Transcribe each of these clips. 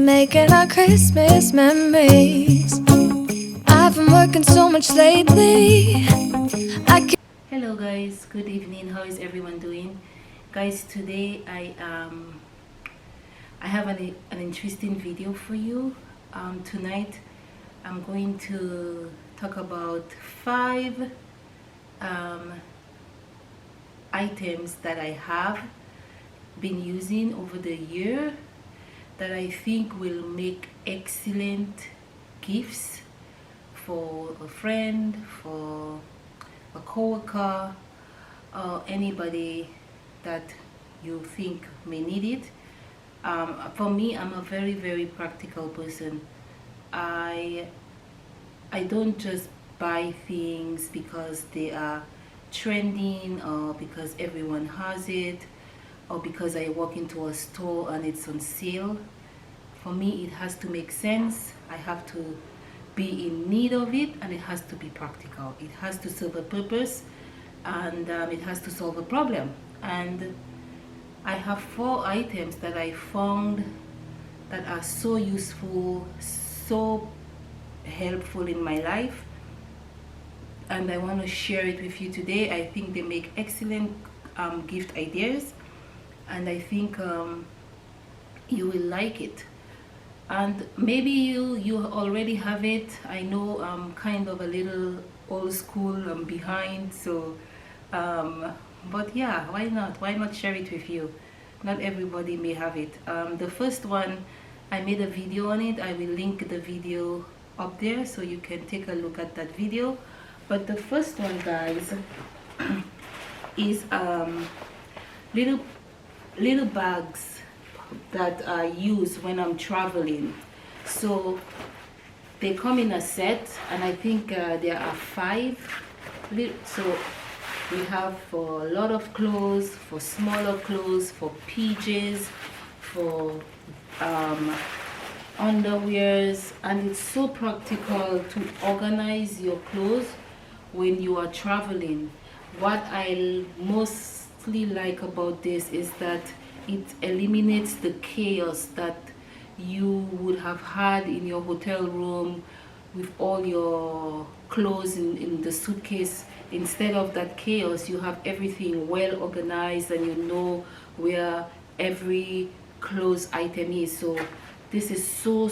making our Christmas memories. I've been working so much lately. Hello guys, good evening. How is everyone doing? Guys, today I have an interesting video for you. Tonight I'm going to talk about 5 items that I have been using over the year that I think will make excellent gifts for a friend, for a coworker, or anybody that you think may need it. For me, I'm a very practical person. I don't just buy things because they are trending or because everyone has it or because I walk into a store and it's on sale. For me, it has to make sense. I have to be in need of it, and it has to be practical. It has to serve a purpose, and it has to solve a problem. And I have 4 items that I found that are so useful, so helpful in my life, and I want to share it with you today. I think they make excellent gift ideas, and I think you will like it. And maybe you already have it. I know I'm kind of a little old school, I'm behind, so but yeah, why not share it with you? Not everybody may have it. The first one, I made a video on it. I will link the video up there so you can take a look at that video. But the first one, guys, is little bags that I use when I'm traveling. So they come in a set, and I think there are 5. So we have for a lot of clothes, for smaller clothes, for PJs, for underwears, and it's so practical to organize your clothes when you are traveling. What I mostly like about this is that it eliminates the chaos that you would have had in your hotel room with all your clothes in the suitcase. Instead of that chaos, you have everything well organized, and you know where every clothes item is. So this is so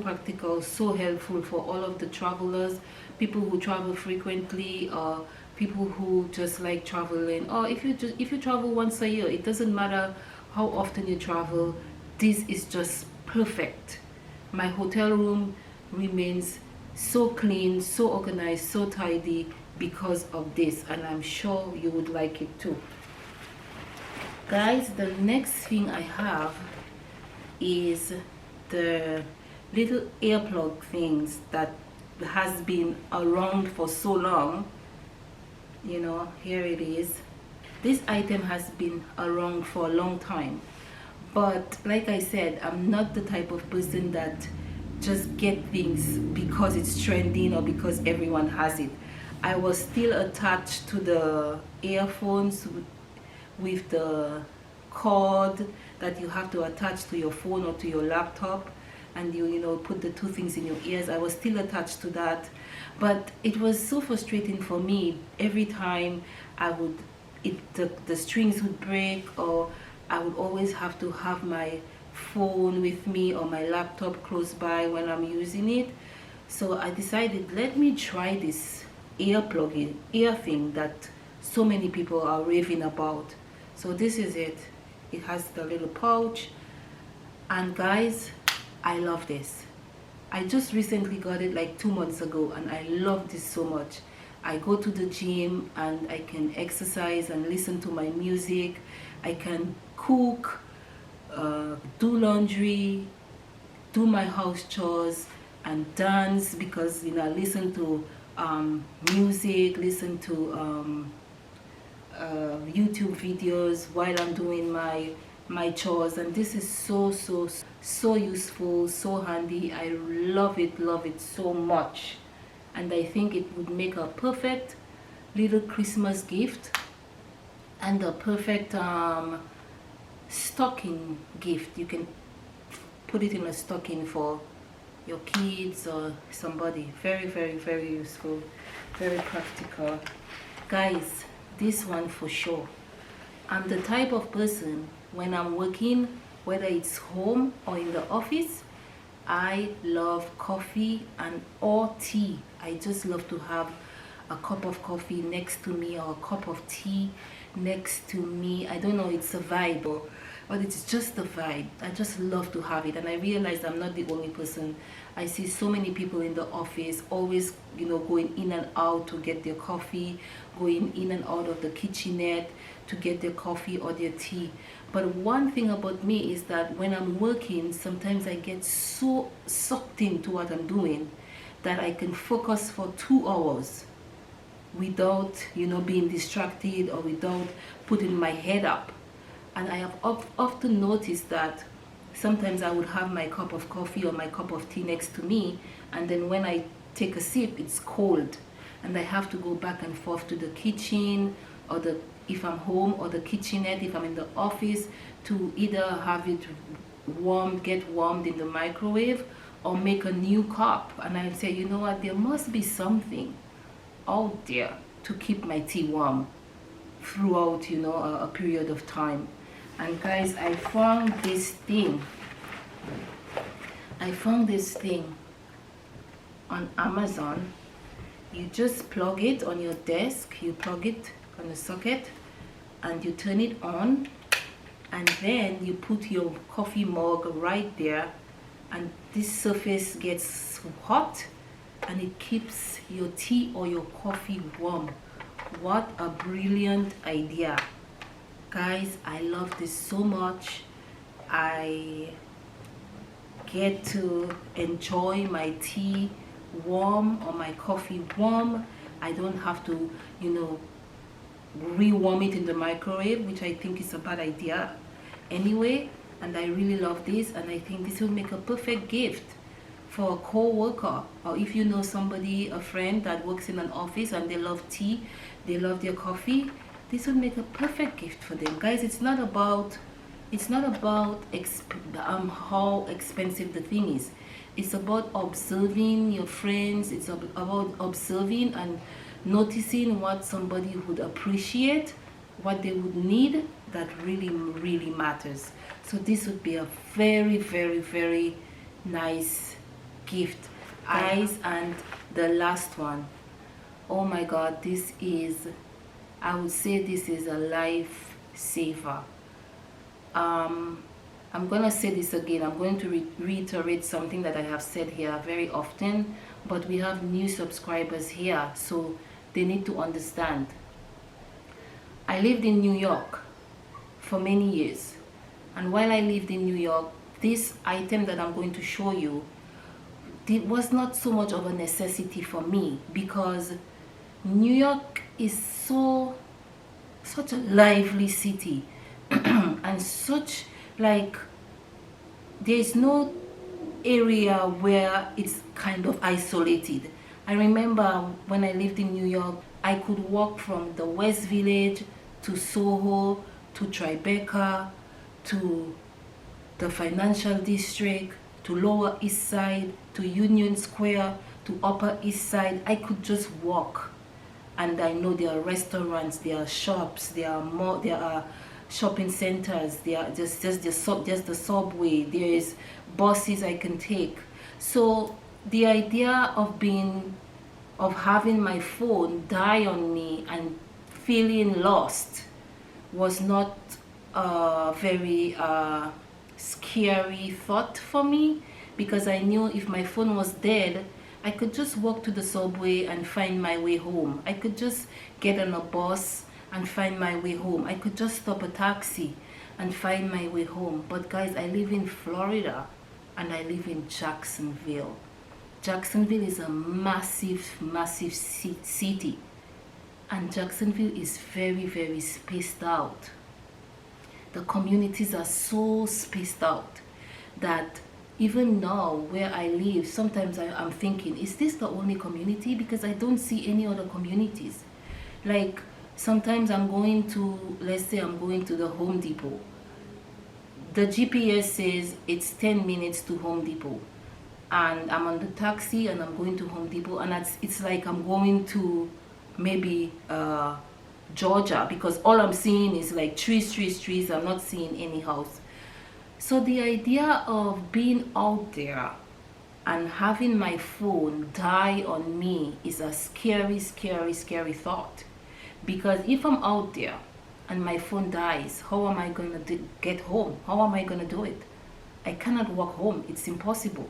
practical, so helpful for all of the travelers, people who travel frequently, or people who just like traveling, or if you travel once a year. It doesn't matter how often you travel, this is just perfect. My hotel room remains so clean, so organized, so tidy because of this, and I'm sure you would like it too. Guys, the next thing I have is the little earplug things that has been around for so long. You know, here it is. This item has been around for a long time, but like I said, I'm not the type of person that just get things because it's trending or because everyone has it. I was still attached to the earphones with the cord that you have to attach to your phone or to your laptop, and you know, put the 2 things in your ears. I was still attached to that, but it was so frustrating for me. Every time I would, the strings would break, or I would always have to have my phone with me or my laptop close by when I'm using it. So I decided, let me try this ear thing that so many people are raving about. So this is it. It has the little pouch, and guys, I love this. I just recently got it like 2 months ago, and I love this so much. I go to the gym and I can exercise and listen to my music. I can cook, do laundry, do my house chores, and dance because, you know, I listen to music, listen to YouTube videos while I'm doing my chores. And this is so useful, so handy. I love it so much, and I think it would make a perfect little Christmas gift and a perfect stocking gift. You can put it in a stocking for your kids or somebody. Very, very, very useful, very practical. Guys, this one for sure. I'm the type of person, when I'm working, whether it's home or in the office, I love coffee and or tea. I just love to have a cup of coffee next to me or a cup of tea next to me. I don't know, it's a vibe, but it's just a vibe. I just love to have it, and I realize I'm not the only person. I see so many people in the office always, you know, going in and out to get their coffee, going in and out of the kitchenette to get their coffee or their tea. But one thing about me is that when I'm working, sometimes I get so sucked into what I'm doing that I can focus for 2 hours without, you know, being distracted or without putting my head up. And I have often noticed that sometimes I would have my cup of coffee or my cup of tea next to me, and then when I take a sip, it's cold, and I have to go back and forth to the kitchen, or the, if I'm home, or the kitchenette if I'm in the office, to either have it warm, get warmed in the microwave, or make a new cup. And I say, you know what, there must be something out there to keep my tea warm throughout, you know, a period of time. And guys, I found this thing on Amazon. You just plug it on your desk, you plug it on the socket, and you turn it on, and then you put your coffee mug right there, and this surface gets hot and it keeps your tea or your coffee warm. What a brilliant idea. Guys, I love this so much. I get to enjoy my tea warm or my coffee warm. I don't have to, you know, rewarm it in the microwave, which I think is a bad idea anyway. And I really love this, and I think this will make a perfect gift for a co-worker, or if you know somebody, a friend that works in an office and they love tea, they love their coffee, this will make a perfect gift for them. Guys, it's not about how expensive the thing is. It's about observing your friends. It's about observing and noticing what somebody would appreciate, what they would need, that really, really matters. So this would be a very, very, very nice gift, guys. And the last one, oh my god, this is, I would say this is a lifesaver. I'm gonna say this again. I'm going to reiterate something that I have said here very often, but we have new subscribers here, so they need to understand. I lived in New York for many years, and while I lived in New York, this item that I'm going to show you, it was not so much of a necessity for me, because New York is such a lively city and such, like, there's no area where it's kind of isolated. I remember when I lived in New York, I could walk from the West Village to Soho to Tribeca to the Financial District to Lower East Side to Union Square to Upper East Side. I could just walk, and I know there are restaurants, there are shops, there are shopping centers, there are just the subway, there is buses I can take. So the idea of having my phone die on me and feeling lost was not a very scary thought for me, because I knew if my phone was dead, I could just walk to the subway and find my way home. I could just get on a bus and find my way home. I could just stop a taxi and find my way home. But guys, I live in Florida, and I live in Jacksonville. Jacksonville is a massive, massive city, and Jacksonville is very, very spaced out. The communities are so spaced out that even now where I live, sometimes I'm thinking, is this the only community? Because I don't see any other communities. Like, sometimes I'm going to, let's say I'm going to the Home Depot. the GPS says it's 10 minutes to Home Depot, and I'm on the taxi and I'm going to Home Depot, and it's like I'm going to maybe Georgia, because all I'm seeing is like trees. I'm not seeing any house. So the idea of being out there and having my phone die on me is a scary thought. Because if I'm out there and my phone dies, how am I going to get home? How am I going to do it? I cannot walk home. It's impossible.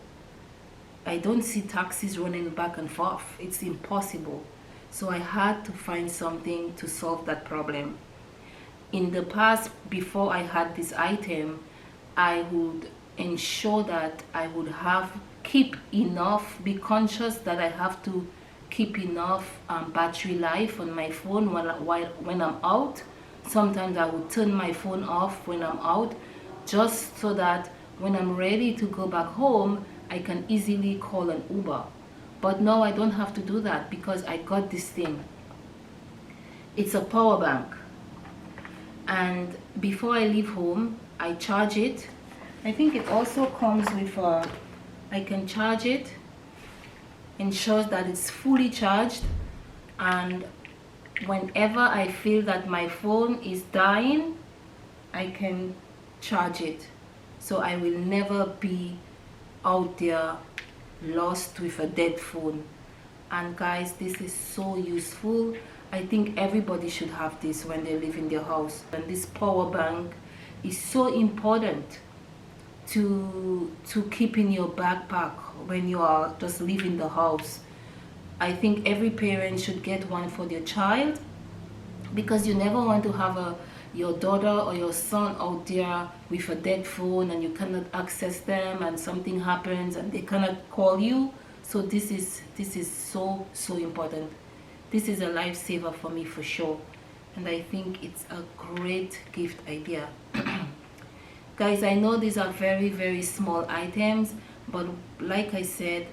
I don't see taxis running back and forth. It's impossible. So I had to find something to solve that problem. In the past, before I had this item, I would ensure that I would keep enough, be conscious that I have to keep enough battery life on my phone when I'm out. Sometimes I would turn my phone off when I'm out, just so that when I'm ready to go back home, I can easily call an Uber. But now I don't have to do that because I got this thing. It's a power bank. And before I leave home, I charge it. I think it also comes with I can charge it, ensures that it's fully charged, and whenever I feel that my phone is dying, I can charge it. So I will never be out there lost with a dead phone. And guys, this is so useful. I think everybody should have this when they live in their house. And this power bank is so important to keep in your backpack when you are just leaving the house. I think every parent should get one for their child, because you never want to have your daughter or your son out there with a dead phone and you cannot access them and something happens and they cannot call you. So this is so important. This is a lifesaver for me for sure, and I think it's a great gift idea. Guys, I know these are very small items, but like I said,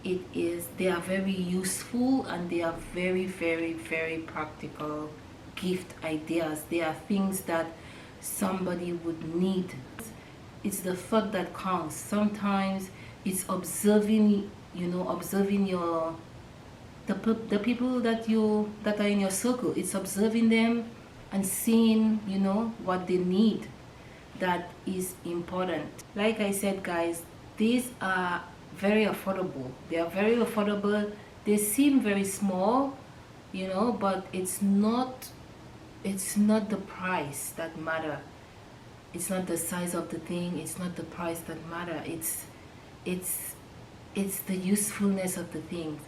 they are very useful and they are very practical gift ideas. They are things that somebody would need. It's the thought that counts. Sometimes it's observing the people that are in your circle. It's observing them and seeing what they need. That is important. Like I said, guys, these are very affordable. They are very affordable. They seem very small, but it's not the price that matter. It's not the size of the thing. It's not the price that matter. It's the usefulness of the thing.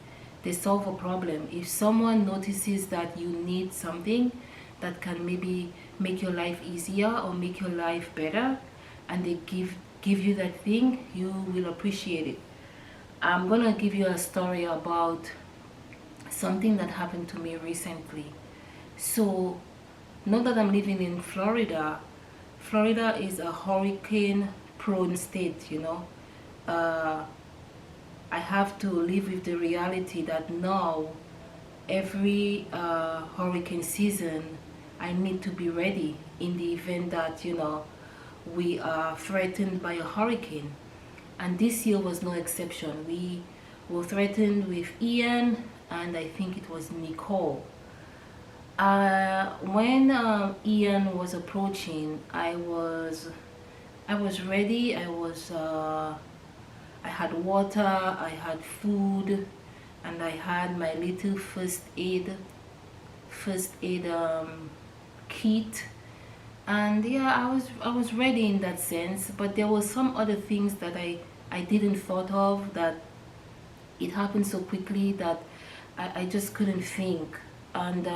They solve a problem. If someone notices that you need something that can maybe make your life easier or make your life better, and they give you that thing, you will appreciate it. I'm gonna give you a story about something that happened to me recently. So now that I'm living in Florida is a hurricane prone state. I have to live with the reality that now every hurricane season I need to be ready in the event that we are threatened by a hurricane. And this year was no exception. We were threatened with Ian, and I think it was Nicole. When Ian was approaching, I was ready. I had water, I had food, and I had my little first aid kit. And yeah, I was ready in that sense. But there were some other things that I didn't thought of, that it happened so quickly that I just couldn't think. And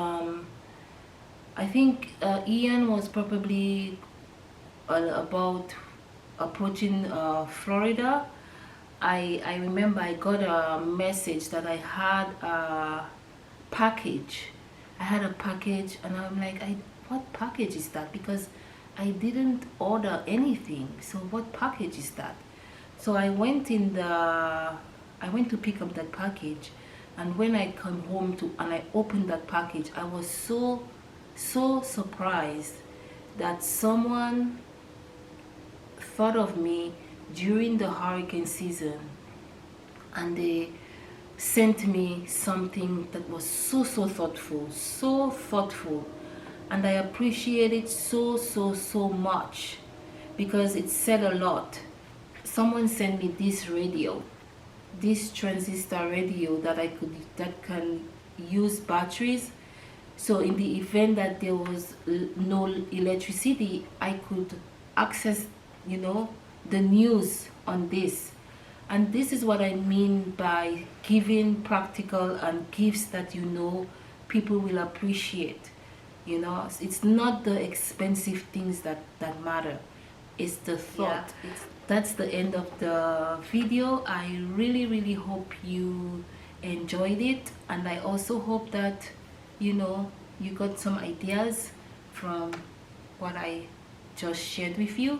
I think Ian was probably about approaching Florida. I remember I got a message that I had a package. I had a package, and I'm like, what package is that? Because I didn't order anything. So what package is that? So I went to pick up that package, and when I come home and I opened that package, I was so surprised that someone thought of me during the hurricane season, and they sent me something that was so thoughtful, and I appreciate it so much, because it said a lot. Someone sent me this radio, this transistor radio that can use batteries. So in the event that there was no electricity, I could access, the news on this. And this is what I mean by giving practical and gifts that people will appreciate. It's not the expensive things that matter, it's the thought. That's the end of the video. I really hope you enjoyed it, and I also hope that you got some ideas from what I just shared with you.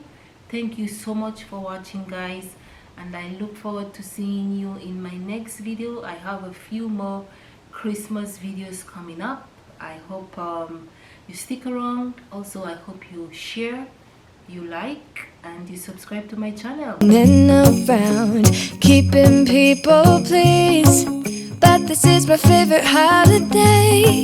Thank you so much for watching, guys, and I look forward to seeing you in my next video. I have a few more Christmas videos coming up. I hope you stick around. Also, I hope you share, you like, and you subscribe to my channel. Running around, keeping people pleased, but this is my favorite holiday.